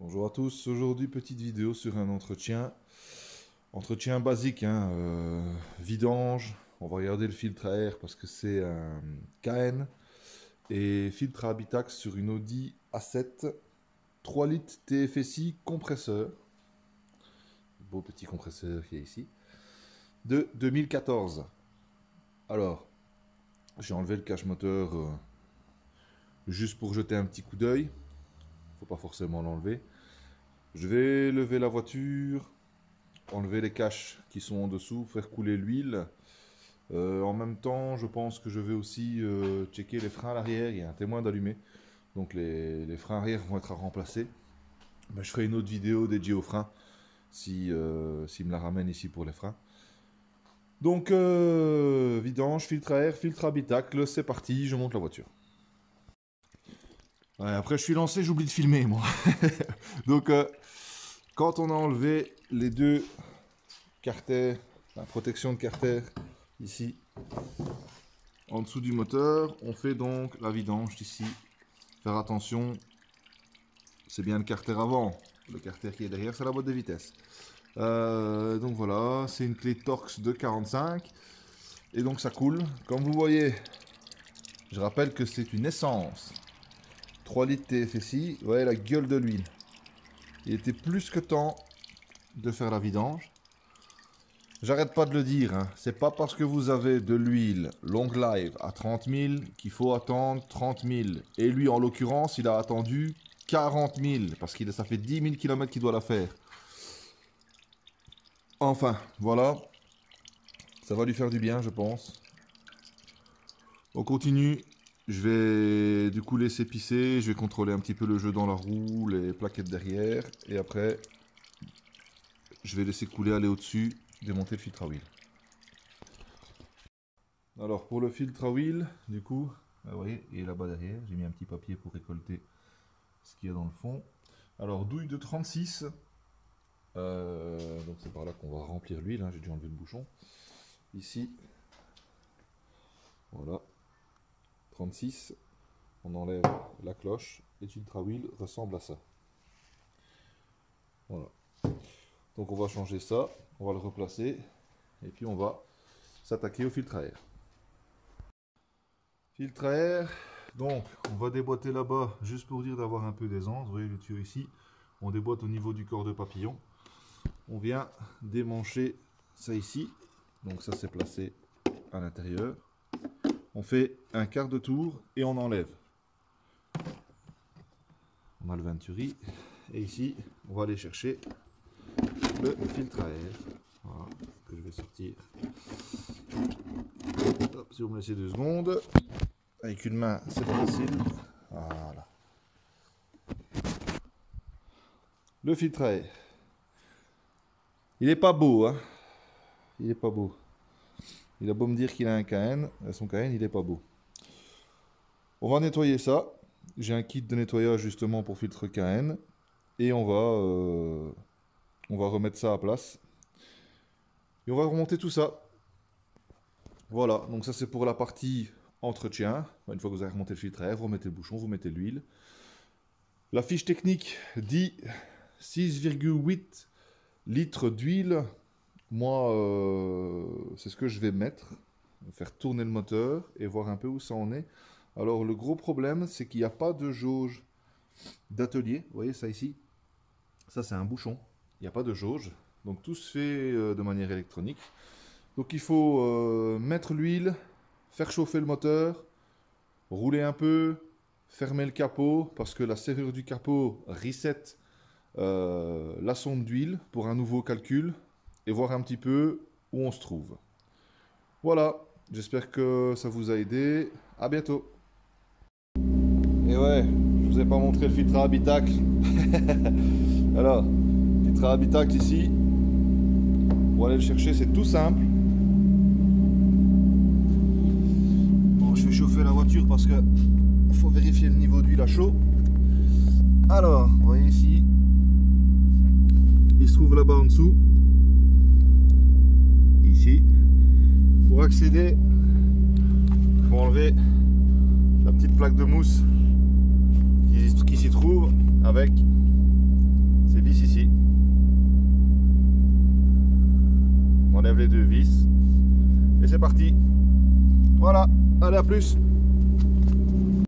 Bonjour à tous, aujourd'hui petite vidéo sur un entretien basique, vidange. On va regarder le filtre à air parce que c'est un KN et filtre à habitacle sur une Audi A7 3 litres TFSI compresseur, beau petit compresseur qui est ici, de 2014. Alors, j'ai enlevé le cache moteur juste pour jeter un petit coup d'œil, faut pas forcément l'enlever. Je vais lever la voiture, enlever les caches qui sont en dessous, faire couler l'huile. En même temps, je pense que je vais aussi checker les freins à l'arrière. Il y a un témoin d'allumé, donc les freins arrière vont être à remplacer. Mais je ferai une autre vidéo dédiée aux freins s'il me la ramène ici pour les freins. Donc vidange, filtre à air, filtre à habitacle, c'est parti, je monte la voiture. Ouais, après je suis lancé, j'oublie de filmer moi. Donc quand on a enlevé les deux carters, la protection de carter ici en dessous du moteur, on fait donc la vidange ici. Faire attention, c'est bien le carter avant, le carter qui est derrière c'est la boîte de vitesse. Donc voilà, c'est une clé Torx de 45 et donc ça coule. Comme vous voyez, je rappelle que c'est une essence 3 litres TFSI, vous voyez la gueule de l'huile. Il était plus que temps de faire la vidange. J'arrête pas de le dire, hein. C'est pas parce que vous avez de l'huile long life à 30 000 qu'il faut attendre 30 000. Et lui, en l'occurrence, il a attendu 40 000 parce que ça fait 10 000 km qu'il doit la faire. Enfin, voilà. Ça va lui faire du bien, je pense. On continue. Je vais du coup laisser pisser. Je vais contrôler un petit peu le jeu dans la roue, les plaquettes derrière. Et après, je vais laisser couler, aller au-dessus, démonter le filtre à huile. Alors pour le filtre à huile, du coup, vous voyez, il est là-bas derrière. J'ai mis un petit papier pour récolter ce qu'il y a dans le fond. Alors douille de 36. Donc c'est par là qu'on va remplir l'huile, hein. J'ai dû enlever le bouchon. Ici, voilà, 36. On enlève la cloche et le filtre à huile ressemble à ça. Voilà. Donc on va changer ça, on va le replacer et puis on va s'attaquer au filtre à air. Filtre à air, donc on va déboîter là-bas juste pour dire d'avoir un peu d'aisance. Vous voyez le tuyau ici, on déboîte au niveau du corps de papillon. On vient démancher ça ici, donc ça c'est placé à l'intérieur. On fait un quart de tour et on enlève. On a le venturi et ici on va aller chercher le filtre à air, voilà, que je vais sortir. Hop, si vous me laissez 2 secondes, avec une main c'est pas facile. Voilà. Le filtre à air. Il est pas beau, hein. Il est pas beau. Il a beau me dire qu'il a un KN, son KN il est pas beau. On va nettoyer ça. J'ai un kit de nettoyage justement pour filtre KN et on va remettre ça à place. Et on va remonter tout ça. Voilà, donc ça c'est pour la partie entretien. Une fois que vous avez remonté le filtre à air, vous remettez le bouchon, vous mettez l'huile. La fiche technique dit 6,8 litres d'huile. Moi, c'est ce que je vais mettre. Faire tourner le moteur et voir un peu où ça en est. Alors le gros problème, c'est qu'il n'y a pas de jauge d'atelier. Vous voyez ça ici? Ça c'est un bouchon. Il n'y a pas de jauge. Donc tout se fait de manière électronique. Donc il faut mettre l'huile, faire chauffer le moteur, rouler un peu, fermer le capot parce que la serrure du capot reset la sonde d'huile pour un nouveau calcul et voir un petit peu où on se trouve. Voilà, j'espère que ça vous a aidé. À bientôt. Et ouais, je vous ai pas montré le filtre à habitacle. Alors, filtre à habitacle ici. Pour aller le chercher, c'est tout simple. Bon, je fais chauffer la voiture parce que faut vérifier le niveau d'huile à chaud. Alors, vous voyez ici, il se trouve là-bas en dessous. Ici. Pour accéder, il faut enlever la petite plaque de mousse qui s'y trouve avec j'enlève les deux vis. Et c'est parti. Voilà, allez à plus.